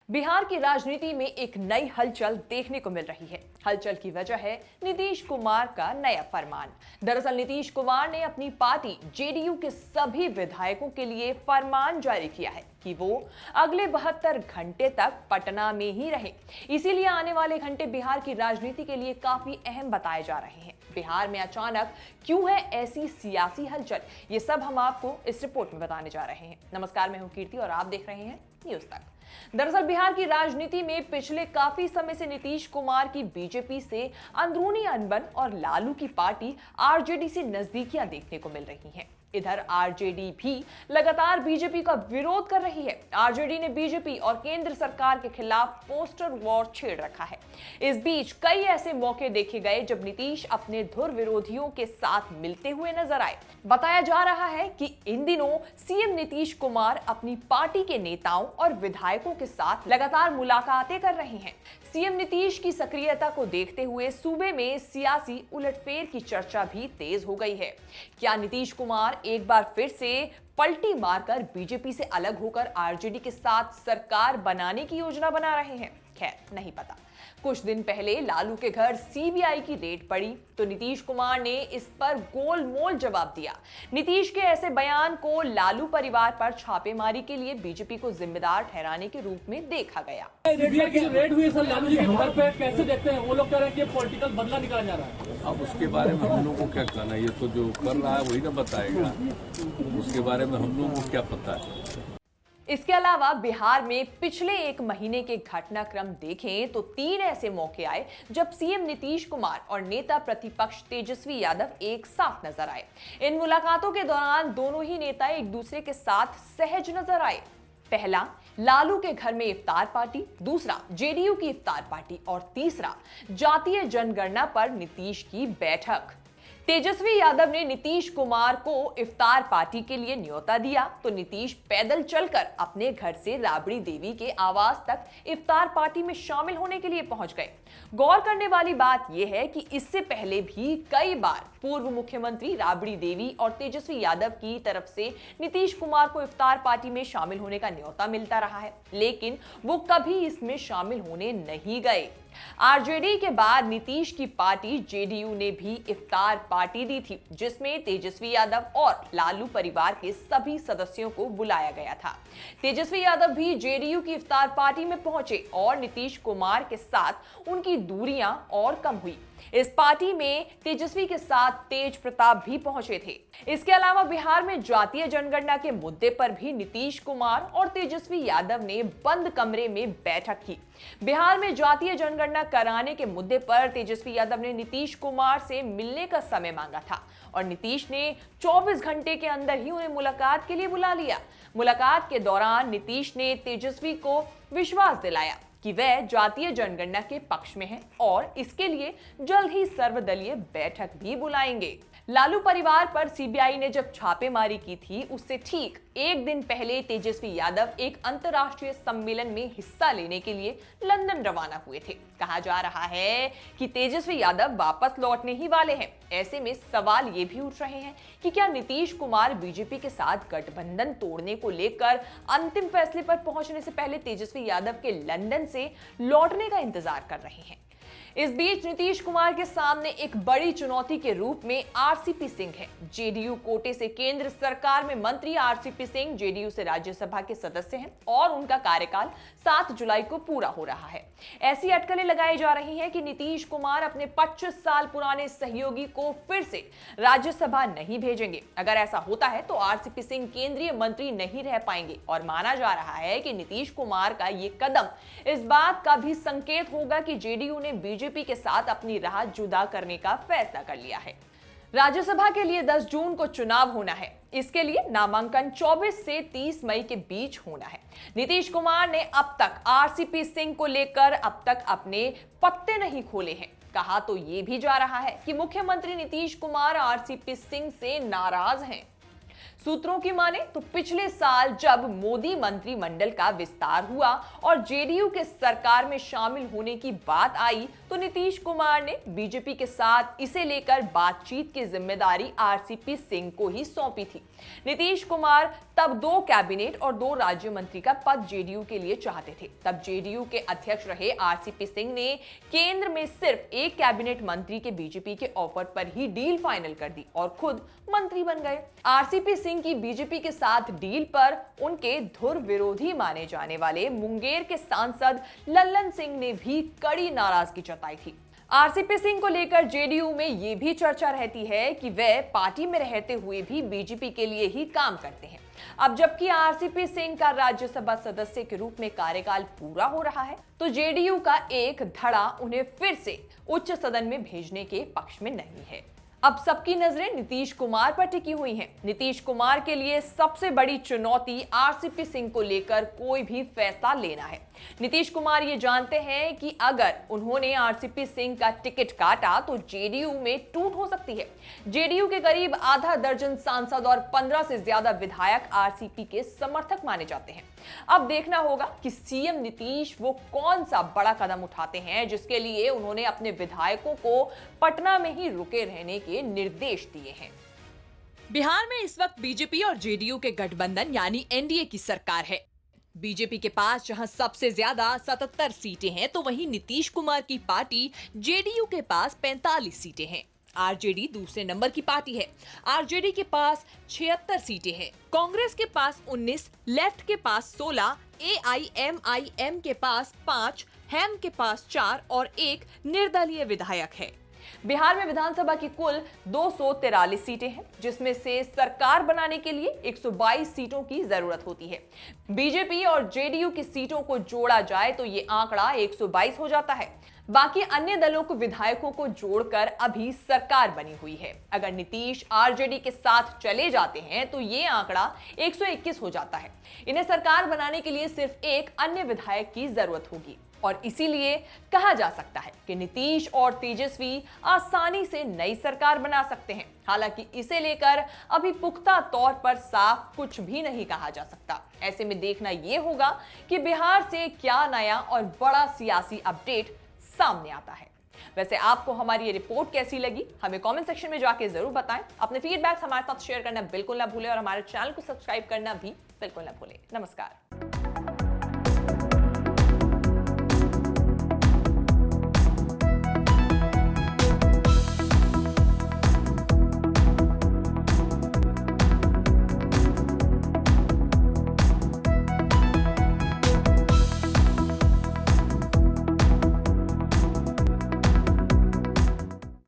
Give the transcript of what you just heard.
बिहार की राजनीति में एक नई हलचल देखने को मिल रही है। हलचल की वजह है नीतीश कुमार का नया फरमान। दरअसल नीतीश कुमार ने अपनी पार्टी जेडीयू के सभी विधायकों के लिए फरमान जारी किया है कि वो अगले 72 घंटे तक पटना में ही रहे। इसीलिए आने वाले घंटे बिहार की राजनीति के लिए काफी अहम बताए जा रहे हैं। बिहार में अचानक क्यों है ऐसी सियासी हलचल, ये सब हम आपको इस रिपोर्ट में बताने जा रहे हैं। नमस्कार, मैं हूं कीर्ति और आप देख रहे हैं न्यूज तक। दरअसल बिहार की राजनीति में पिछले काफी समय से नीतीश कुमार की बीजेपी से अंदरूनी अनबन और लालू की पार्टी आरजेडी से नजदीकियां देखने को मिल रही हैं। इधर आरजेडी भी लगातार बीजेपी का विरोध कर रही है। आरजेडी ने बीजेपी और केंद्र सरकार के खिलाफ पोस्टर वॉर छेड़ रखा है। इस बीच कई ऐसे मौके देखे गए जब नीतीश अपने धुर विरोधियों के साथ मिलते हुए नजर आए। बताया जा रहा है कि इन दिनों सीएम नीतीश कुमार अपनी पार्टी के नेताओं और विधायकों के साथ लगातार मुलाकातें कर रहे हैं। सीएम नीतीश की सक्रियता को देखते हुए सूबे में सियासी उलटफेर की चर्चा भी तेज हो गई है। क्या नीतीश कुमार एक बार फिर से पलटी मारकर बीजेपी से अलग होकर आरजेडी के साथ सरकार बनाने की योजना बना रहे हैं? खैर, नहीं पता। कुछ दिन पहले लालू के घर सीबीआई की रेड पड़ी तो नीतीश कुमार ने इस पर गोलमोल जवाब दिया। नीतीश के ऐसे बयान को लालू परिवार पर छापेमारी के लिए बीजेपी को जिम्मेदार ठहराने के रूप में देखा गया। रेड हुई सर लालू जी के घर पे, कैसे देखते हैं? वो लोग कह रहे हैं कि पॉलिटिकल बदला निकाला जा रहा है। अब उसके बारे में हम लोग को क्या कहना, ये तो जो कर रहा है वही ना बताएगा। उसके बारे में हम लोगों को क्या पता है। इसके अलावा बिहार में पिछले एक महीने के घटनाक्रम देखें तो 3 ऐसे मौके आए जब सीएम नीतीश कुमार और नेता प्रतिपक्ष तेजस्वी यादव एक साथ नजर आए। इन मुलाकातों के दौरान दोनों ही नेता एक दूसरे के साथ सहज नजर आए। पहला, लालू के घर में इफ्तार पार्टी, दूसरा जेडीयू की इफ्तार पार्टी और तीसरा जातीय जनगणना पर नीतीश की बैठक। तेजस्वी यादव ने नीतीश कुमार को इफ्तार पार्टी के लिए न्योता दिया तो नीतीश पैदल चलकर अपने घर से राबड़ी देवी के आवास तक इफ्तार पार्टी में शामिल होने के लिए पहुंच गए। गौर करने वाली बात यह है कि इससे पहले भी कई बार पूर्व मुख्यमंत्री राबड़ी देवी और तेजस्वी यादव की तरफ से नीतीश कुमार को इफ्तार पार्टी में शामिल होने का न्योता मिलता रहा है, लेकिन वो कभी इसमें शामिल होने नहीं गए। आरजेडी के बाद नीतीश की पार्टी जेडीयू ने भी इफ्तार पार्टी दी थी, जिसमें तेजस्वी यादव और लालू परिवार के सभी सदस्यों को बुलाया गया था। तेजस्वी यादव भी जेडीयू की इफ्तार पार्टी में पहुंचे और नीतीश कुमार के साथ उनकी दूरियां और कम हुई। इस पार्टी में तेजस्वी के साथ तेज प्रताप भी पहुंचे थे। इसके अलावा बिहार में जातीय जनगणना के मुद्दे पर भी नीतीश कुमार और तेजस्वी यादव ने बंद कमरे में बैठक की। बिहार में जातीय जनगणना कराने के मुद्दे पर तेजस्वी यादव ने नीतीश कुमार से मिलने का समय मांगा था और नीतीश ने 24 घंटे के अंदर ही उन्हें मुलाकात के लिए बुला लिया। मुलाकात के दौरान नीतीश ने तेजस्वी को विश्वास दिलाया कि वह जातीय जनगणना के पक्ष में है और इसके लिए जल्द ही सर्वदलीय बैठक भी बुलाएंगे। लालू परिवार पर सीबीआई ने जब छापेमारी की थी, उससे ठीक एक दिन पहले तेजस्वी यादव एक अंतर्राष्ट्रीय सम्मेलन में हिस्सा लेने के लिए लंदन रवाना हुए थे। कहा जा रहा है कि तेजस्वी यादव वापस लौटने ही वाले हैं। ऐसे में सवाल ये भी उठ रहे हैं कि क्या नीतीश कुमार बीजेपी के साथ गठबंधन तोड़ने को लेकर अंतिम फैसले पर पहुंचने से पहले तेजस्वी यादव के लंदन से लौटने का इंतजार कर रहे हैं। इस बीच नीतीश कुमार के सामने एक बड़ी चुनौती के रूप में आरसीपी सिंह है। जेडीयू कोटे से केंद्र सरकार में मंत्री आरसीपी सिंह जेडीयू से राज्यसभा के सदस्य हैं और उनका कार्यकाल 7 जुलाई को पूरा हो रहा है। ऐसी अटकलें लगाई जा रही हैं कि नीतीश कुमार अपने 25 साल पुराने सहयोगी को फिर से राज्यसभा नहीं भेजेंगे। अगर ऐसा होता है तो आरसीपी सिंह केंद्रीय मंत्री नहीं रह पाएंगे और माना जा रहा है कि नीतीश कुमार का ये कदम इस बात का भी संकेत होगा कि जेडीयू ने बीजेपी के साथ अपनी राह जुदा करने का फैसला कर लिया है। राज्यसभा के लिए 10 जून को चुनाव होना है। इसके लिए नामांकन 24 से 30 मई के बीच होना है। नीतीश कुमार ने अब तक आरसीपी सिंह को लेकर अब तक अपने पत्ते नहीं खोले हैं। कहा तो ये भी जा रहा है कि मुख्यमंत्री नीतीश कुमार आरसीपी सिंह से नाराज हैं। सूत्रों की माने तो पिछले साल जब मोदी मंत्रिमंडल का विस्तार हुआ और जेडीयू के सरकार में शामिल होने की बात आई तो नीतीश कुमार ने बीजेपी के साथ इसे लेकर बातचीत की जिम्मेदारी आरसीपी सिंह को ही सौंपी थी। नीतीश कुमार तब 2 कैबिनेट और 2 राज्य मंत्री का पद जेडीयू के लिए चाहते थे। तब जेडीयू के अध्यक्ष रहे आरसीपी सिंह ने केंद्र में सिर्फ 1 कैबिनेट मंत्री के बीजेपी के ऑफर पर ही डील फाइनल कर दी और खुद मंत्री बन गए। आरसीपी सिंह की बीजेपी के साथ डील पर उनके धुर विरोधी माने जाने वाले मुंगेर के सांसद लल्लन सिंह ने भी कड़ी नाराजगी जताई थी। आरसीपी सिंह को लेकर जेडीयू में यह भी चर्चा रहती है कि वे पार्टी में रहते हुए भी बीजेपी के लिए ही काम करते हैं। अब जबकि आरसीपी सिंह का राज्यसभा सदस्य के रूप में कार्यकाल पूरा हो रहा है, तो जेडीयू का एक धड़ा उन्हें फिर से उच्च सदन में भेजने के पक्ष में नहीं है। अब सबकी नजरें नीतीश कुमार पर टिकी हुई हैं। नीतीश कुमार के लिए सबसे बड़ी चुनौती आरसीपी सिंह को लेकर कोई भी फैसला लेना है। नीतीश कुमार ये जानते हैं कि अगर उन्होंने आरसीपी सिंह का टिकट काटा तो जेडीयू में टूट हो सकती है। जेडीयू के करीब आधा दर्जन सांसद और 15 से ज्यादा विधायक आरसीपी के समर्थक माने जाते हैं। अब देखना होगा कि सीएम नीतीश वो कौन सा बड़ा कदम उठाते हैं जिसके लिए उन्होंने अपने विधायकों को पटना में ही रुके रहने के निर्देश दिए हैं। बिहार में इस वक्त बीजेपी और जेडीयू के गठबंधन यानी एनडीए की सरकार है। बीजेपी के पास जहां सबसे ज्यादा 77 सीटें हैं, तो वहीं नीतीश कुमार की पार्टी जेडीयू के पास 45 सीटें हैं। आरजेडी दूसरे नंबर की पार्टी है। आरजेडी के पास 76 सीटें हैं। कांग्रेस के पास 19, लेफ्ट के पास 16, एआईएमआईएम के पास 5, हैम के पास 4 और 1 निर्दलीय विधायक है। बिहार में विधानसभा की कुल 243 सीटें हैं, जिसमें से सरकार बनाने के लिए 122 सीटों की जरूरत होती है। बीजेपी और जेडीयू की सीटों को जोड़ा जाए तो ये आंकड़ा 122 हो जाता है। बाकी अन्य दलों को विधायकों को जोड़कर अभी सरकार बनी हुई है। अगर नीतीश आरजेडी के साथ चले जाते हैं तो ये आंकड़ा 121 हो जाता है। इन्हें सरकार बनाने के लिए सिर्फ एक अन्य विधायक की जरूरत होगी और इसीलिए कहा जा सकता है कि नीतीश और तेजस्वी आसानी से नई सरकार बना सकते हैं। हालांकि इसे लेकर अभी पुख्ता तौर पर साफ कुछ भी नहीं कहा जा सकता। ऐसे में देखना यह होगा कि बिहार से क्या नया और बड़ा सियासी अपडेट सामने आता है। वैसे आपको हमारी ये रिपोर्ट कैसी लगी, हमें कमेंट सेक्शन में जाके जरूर बताएं। अपने फीडबैक्स हमारे साथ शेयर करना बिल्कुल ना भूलें और हमारे चैनल को सब्सक्राइब करना भी बिल्कुल ना भूलें। नमस्कार।